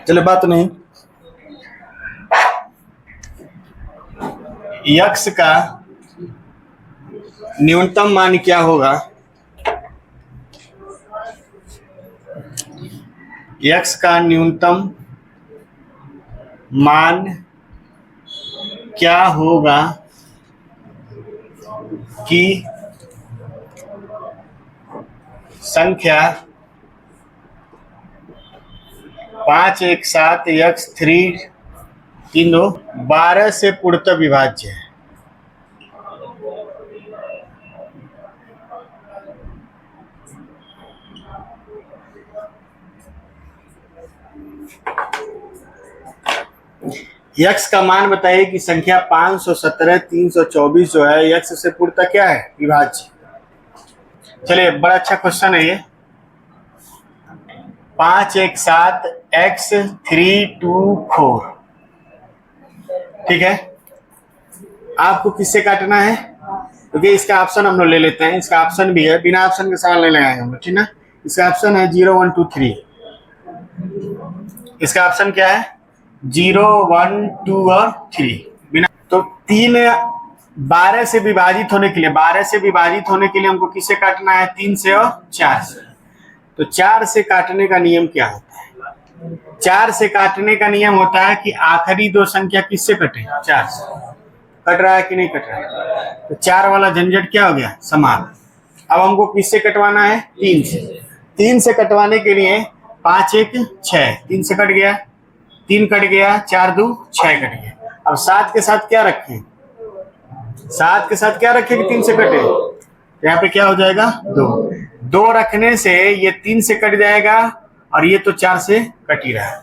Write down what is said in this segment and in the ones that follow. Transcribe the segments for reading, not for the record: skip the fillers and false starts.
चलो बात नहीं। यक्स का न्यूनतम मान क्या होगा? यक्स का न्यूनतम मान क्या होगा कि संख्या 5 1 7 x 3 3 2 12 से पूर्णतः विभाज्य है। यक्स का मान बताइए कि संख्या 517 324 जो है यक्स से पूर्णतः क्या है? विभाज्य। चलिए, बड़ा अच्छा क्वेश्चन है ये। 5 1 7 x 3 2 4, ठीक है। आपको किससे काटना है? क्योंकि इसका ऑप्शन हम लोग ले लेते हैं। इसका ऑप्शन भी है, बिना ऑप्शन के सवाल नहीं लगाएंगे हम लोग, ठीक ना। इसका ऑप्शन है 0 1 2 3। इसका ऑप्शन क्या है? 0 1 2 और 3। बिना तो 3 12 से विभाजित होने के लिए, 12 से विभाजित होने के लिए हमको किससे काटना है? 3 से और 4 से। तो 4 से काटने का नियम क्या होता है? 4 से काटने का नियम होता है कि आखिरी दो संख्या किससे कटे? 4 से। कट रहा है कि नहीं कट रहा है? तो 4 वाला झंझट क्या हो गया? समाप्त। अब हमको किससे कटवाना है? 3 से। 3 से कटवाने के लिए 5 1 6, 3 से कट गया, 3 कट गया, 4 2 6 कट गया। अब 7 के साथ क्या रखें? 7 के साथ क्या रखें कि 3 से कटे? यहाँ पे क्या हो जाएगा? 2। 2 रखने से ये 3 से कट जाएगा और ये तो 4 से कट ही रहा है।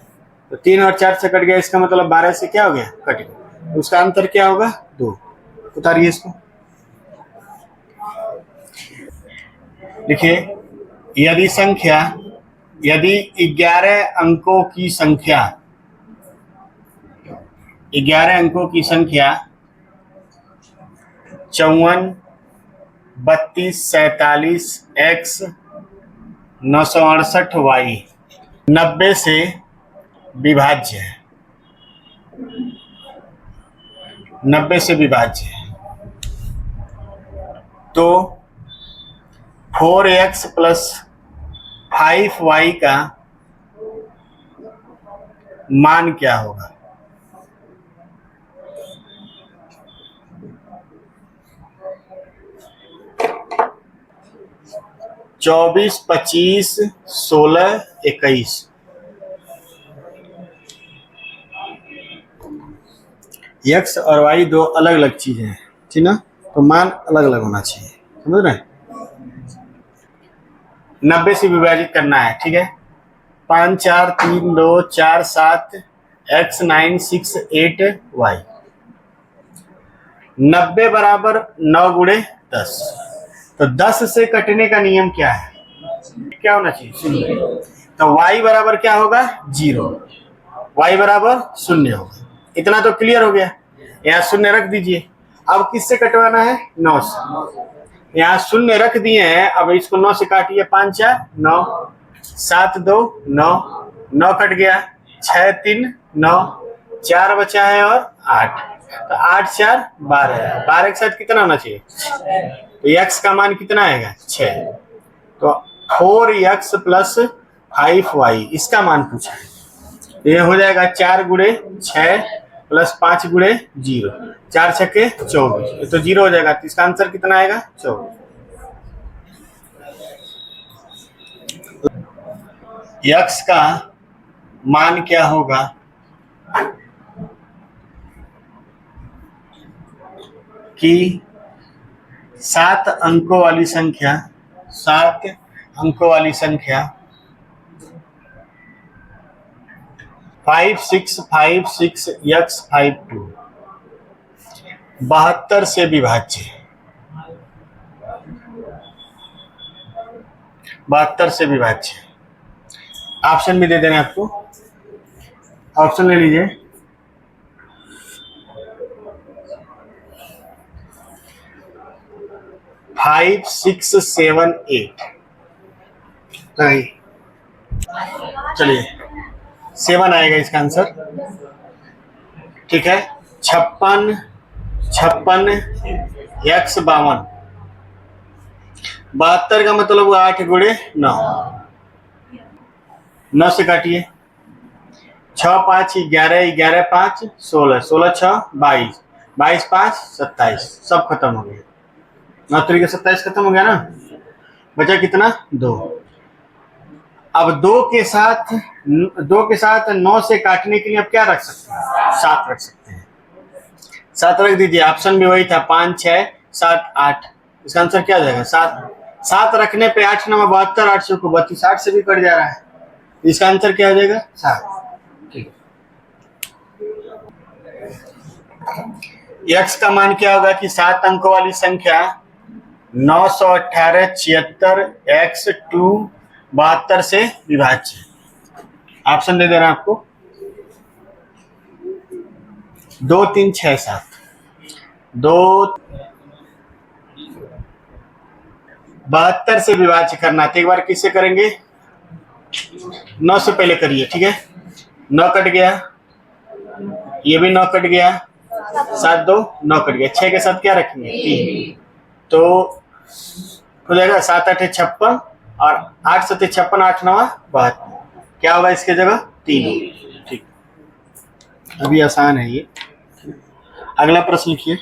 तो 3 और 4 से कट गया, इसका मतलब 12 से क्या हो गया? कट गया। तो उसका अंतर क्या होगा? 2। उतारिए इसको, लिखिए। यदि 11 अंकों की संख्या 54 32 47 x 968 y 90 से विभाज्य है, 90 से विभाज्य है, तो 4x प्लस 5y का मान क्या होगा? चौबीस 25 16 21। एक्स और वाई दो अलग अलग चीजें हैं, ठीक ना। तो मान अलग अलग होना चाहिए, समझ रहे हैं। 90 से विभाजित करना है, ठीक है। 5 4 3 2 4 7 x 9 6 8 y। 90 बराबर 9 गुणे 10। तो 10 से कटने का नियम क्या है? क्या होना चाहिए? 0। तो y बराबर क्या होगा? 0। y बराबर 0 होगा। इतना तो क्लियर हो गया। यहाँ 0 रख दीजिए। अब किससे कटवाना है? 9 से। यहाँ 0 रख दिए हैं, अब इसको 9 से काटिए। 5 4 9, 7 2 9, 9 कट गया, 6 3 9, 4 बचा है और 8। तो 8 4 12, 12 के साथ कितना होना चाहिए? तो x का मान कितना आएगा? 6। तो 4x प्लस 5y इसका मान पूछा है। तो ये हो जाएगा 4 गुणे 6 प्लस 5 गुणे 0, 4 छक्के 24। ये तो 0 हो जाएगा। तो इसका आंसर कितना आएगा? 24। x का मान क्या होगा कि 7 अंकों वाली संख्या 5 6 5 6 x 5 2 72 से विभाज्य है। 72 से विभाज्य है। ऑप्शन भी दे देना आपको। ऑप्शन ले लीजिए। फाइव 6 7 8। चलिए 7 आएगा इसका आंसर। ठीक है, 56 x 52, 72 का मतलब 8 गुणे 9, 9 से काटिए। 6 5 11, 11 5 16, 16 6 22, 22 5 27, सब खत्म हो गया। 9 तरीके 27 खत्म हो गया ना, बचा कितना 2। अब 2 के साथ 9 से काटने के लिए अब क्या रख सकते हैं, 7 रख सकते हैं। 7 रख दीजिए, ऑप्शन भी वही था 5 6 7 8, इसका आंसर क्या हो जाएगा 7। 7 रखने पे 8 9 72, 8 से 32, 8 से भी कट जा रहा है, इसका आंसर क्या हो जाएगा 7। ठीक है, x का मान क्या होगा कि 7 अंकों वाली संख्या 918 76 x 2 72 से विभाज्य। ऑप्शन दे दे रहा आपको 2 3 6 7, 2 72 से विभाज्य करना। तो एक बार किससे करेंगे, 9 से पहले करिए। ठीक है, 9 कट गया, ये भी 9 कट गया, 7 2 9 कट गया, 6 के साथ क्या रखेंगे 3, तो हो जाएगा 7 8 56 और 8 7 56, 8 9 72, क्या होगा इसके जगह 3। ठीक, अभी आसान है ये। अगला प्रश्न लिखिए,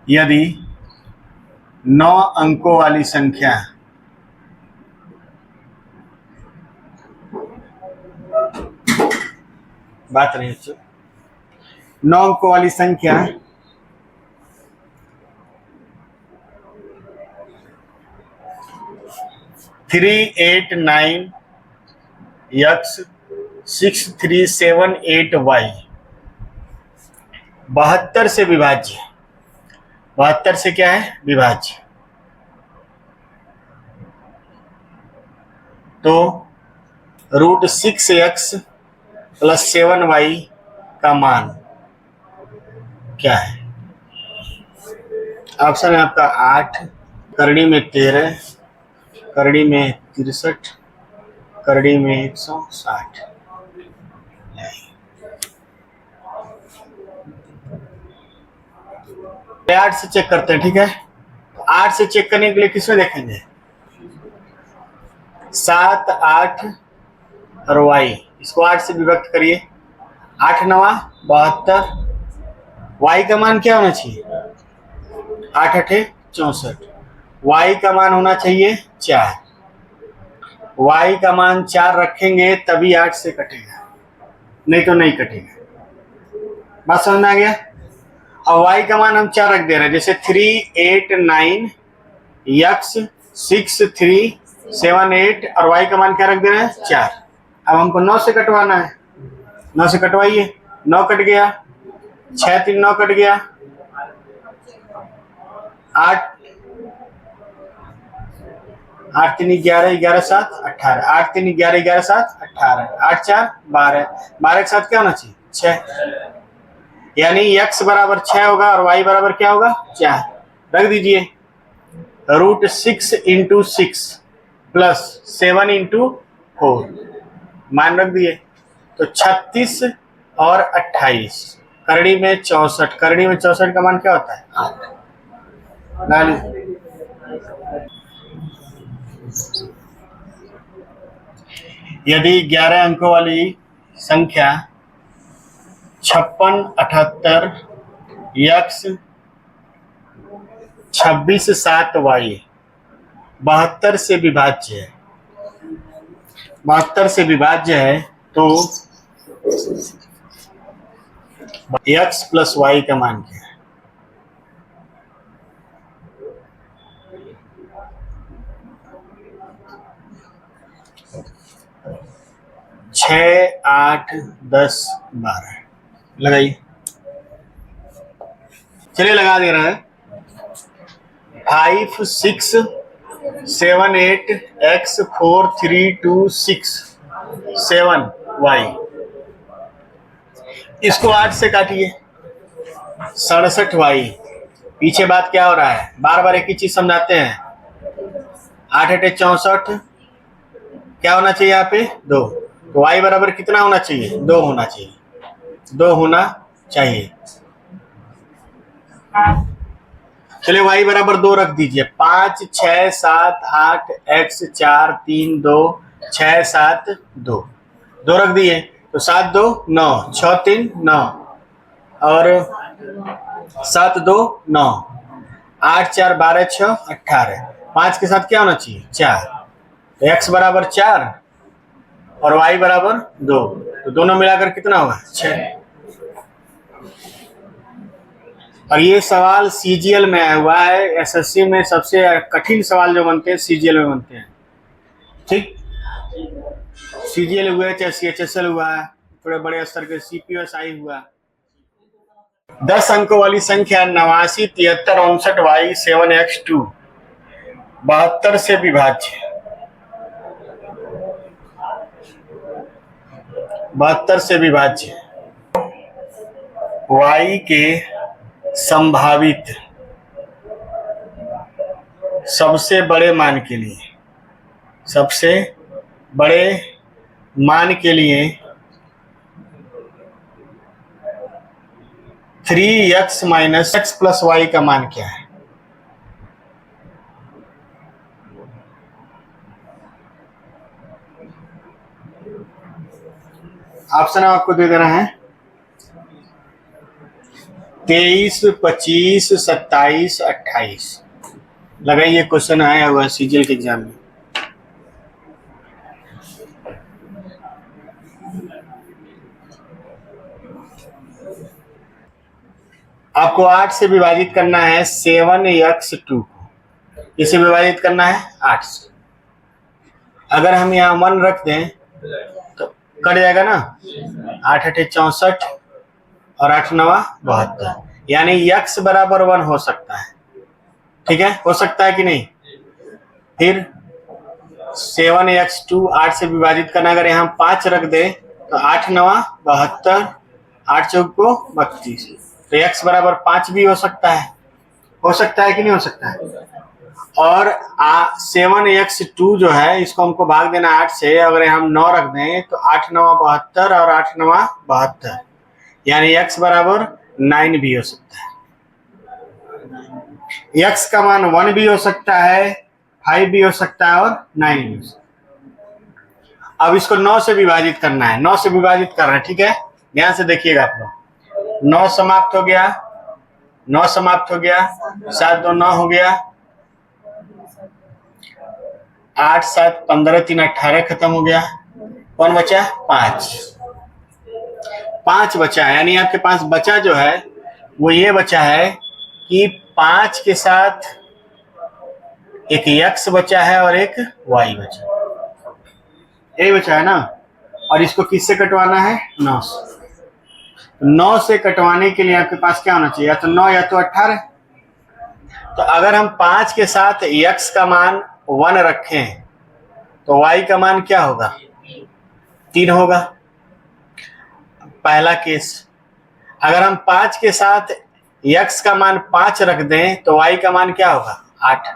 यदि 9 अंकों वाली संख्या बात नहीं, 9 अंकों वाली संख्या 389 x 6378 y 72 से विभाज्य, 72 से क्या है विभाज्य, तो √6x + 7y का मान क्या है। ऑप्शन है आपका 8, करड़ी में 13, करड़ी में 63, करड़ी में 160। 8 से चेक करते हैं। ठीक है, 8 से चेक करने के लिए किसमें देखेंगे, 7 8 और y, इसको 8 से विभक्त करिए, 8 9 72, y का मान क्या होना चाहिए 8 8 64, y का मान होना चाहिए 4, y का मान 4 रखेंगे तभी 8 से कटेगा, नहीं तो नहीं कटेगा। बात समझ में आ गया। और y का मान हम 4 रख दे रहे हैं, जैसे 389 x 6378 और y का मान क्या रख दे रहे हैं 4। अब हमको 9 से कटवाना है, 9 से कटवाइए, 9 कट गया, 6 3 9 कट गया, 8 8 3 11 11 7 18, 8 3 11 11 7 18, 8 4 12, 12 के साथ क्या होना चाहिए 6, यानी x बराबर 6 होगा और y बराबर क्या होगा 4। रख दीजिए, √6 × 6 + 7 × 4, मान रख दिए, तो 36 और 28, करड़ी में 64, करड़ी में 64 का मान क्या होता है 8। यदि 11 अंकों वाली संख्या 56 78 x 26 7 y 72 से विभाज्य है, 72 से विभाज्य है, तो x + y का मान क्या है। 6 8 10 12 लगाइए, चलिए लगा दे रहा है। 5 6 7 8 x 4 3 2 6 7 y, इसको 8 से काटिए, 67 y। पीछे बात क्या हो रहा है, बार बार एक ही चीज समझाते हैं। 8 8 64, क्या होना चाहिए यहाँ पे 2, तो y बराबर कितना होना चाहिए 2 होना चाहिए, 2 होना चाहिए। चलिए y बराबर 2 रख दीजिए, 5 6 7 8 x 4 3 2 6 7 2, 2 रख दिए तो 7 2 9 6 3 9 और 7 2 9 8 4 12 6 18, 5 के साथ क्या होना चाहिए 4, तो x बराबर 4 और y बराबर 2, तो दोनों मिलाकर कितना होगा 6। और ये सवाल सीजीएल में आया हुआ है, एसएससी में सबसे कठिन सवाल जो बनते हैं सीजीएल में बनते हैं, ठीक। सीजीएल हुआ चाहे सीएचएसएल हुआ, थोड़े बड़े स्तर के सीपीएसआई हुआ। 10 अंकों वाली संख्या 89 73 59 y 7x2 72 से विभाज्य, 72 से विभाज्य y के संभावित सबसे बड़े मान के लिए, सबसे बड़े मान के लिए 3x minus x plus Y का मान क्या है। ऑप्शन आपको दे देना है 23 25 27 28। लगाइए, क्वेश्चन आया हुआ है सीजीएल के एग्जाम में। आपको 8 से विभाजित करना है 7x2 को, इसे विभाजित करना है 8 से। अगर हम यहाँ 1 रख दें तो कट जाएगा ना, 8 8 64 और 8 9 72, यानी x बराबर 1 हो सकता है, ठीक है, हो सकता है कि नहीं। फिर 7x2 8 से विभाजित करना, अगर यहाँ 5 रख दे तो 8 9 72, 8 चौक को 32, तो x बराबर 5 भी हो सकता है कि नहीं हो सकता है। और 7x2 जो है इसको हमको भाग देना 8 से, अगर हम 9 रख दें तो 8 9 72 और 8 9 72, यानी x बराबर 9 भी हो सकता है। x का मान 1 भी हो सकता है, 5 भी हो सकता है और 9 भी हो सकता है। अब इसको 9 से विभाजित करना है, 9 से विभाजित कर रहे हैं, ठीक है, ध्यान से देखिएगा आप लोग। 9 समाप्त हो गया, 9 समाप्त हो गया, 7 2 9 हो गया, 8 7 15 3 18 खत्म हो गया, कौन बचा 5 बचा है, यानी आपके पास बचा जो है वो ये बचा है कि 5 के साथ एक x बचा है और एक y बचा, यही बचा है ना। और इसको किससे कटवाना है 9 से। 9 से कटवाने के लिए आपके पास क्या होना चाहिए, या तो 9 या तो 18। तो अगर हम 5 के साथ x का मान 1 रखें तो y का मान क्या होगा 3 होगा, पहला केस। अगर हम 5 के साथ x का मान 5 रख दें तो y का मान क्या होगा 8,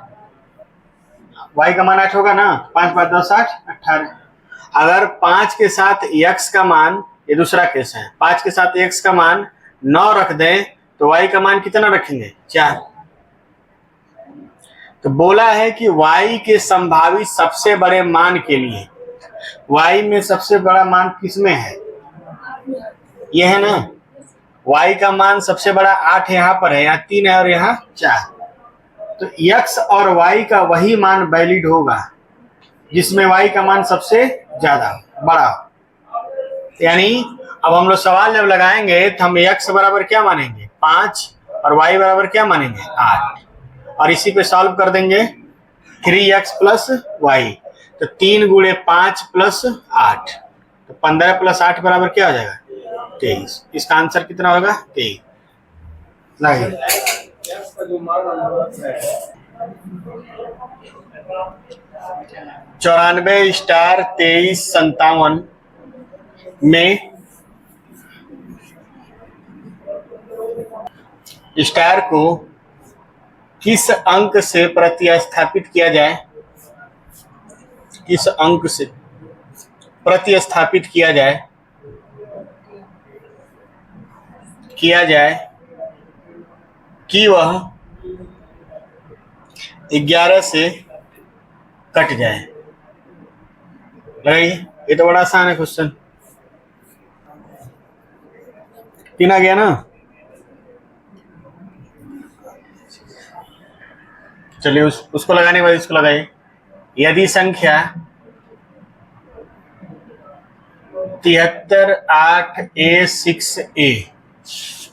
y का मान 8 होगा ना, 5 5 10 8 18। अगर 5 के साथ x का मान, ये दूसरा केस है, 5 के साथ x का मान 9 रख दें तो y का मान कितना रखेंगे 4। तो बोला है कि y के संभावित सबसे बड़े मान के लिए, y में सबसे बड़ा मान किसमें है, ये है ना, y का मान सबसे बड़ा 8 यहाँ पर है, यहाँ 3 है और यहाँ 4। तो x और y का वही मान वैलिड होगा जिसमें y का मान सबसे ज्यादा बड़ा हो। यानी अब हम लोग सवाल जब लगाएंगे तो हम x बराबर क्या मानेंगे 5 और y बराबर क्या मानेंगे 8, और इसी पे सॉल्व कर देंगे 3x प्लस y, तो 3 गुणे 5 प्लस 8, तो 15 प्लस 8 बराबर क्या हो जाएगा 23। इसका आंसर कितना होगा 23। 94 स्टार 23 57 में स्टार को किस अंक से प्रतिस्थापित किया जाए, किस अंक से प्रतिस्थापित किया जाए कि वह 11 से कट जाए। लगाइए, ये तो बड़ा आसान है क्वेश्चन। 3 आ गया ना। चलिए उसको लगाने के बाद इसको लगाइए। यदि संख्या 738A6A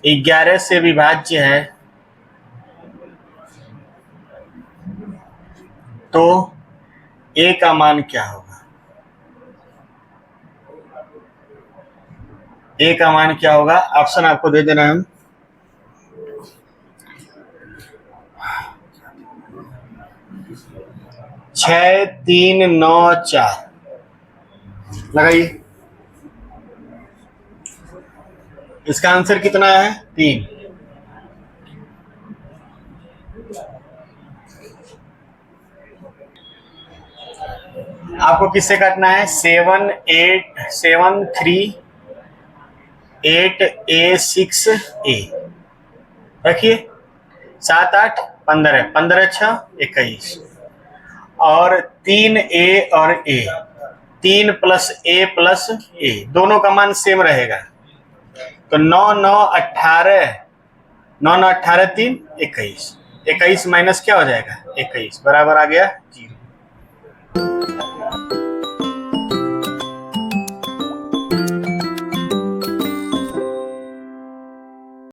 11 से विभाज्य है तो A का मान क्या होगा? A का मान क्या होगा? ऑप्शन आपको दे देना हम। छह 3 9 4 लगाइए। इसका आंसर कितना है? 3। आपको किससे काटना है? 7 3 8A6A रखिए। 7 8 15 15 6 21 और 3A और A 3 + A + A दोनों का मान सेम रहेगा तो 9 9 18 9 9 18 3 21 21 माइनस क्या हो जाएगा? 21 बराबर आ गया 0।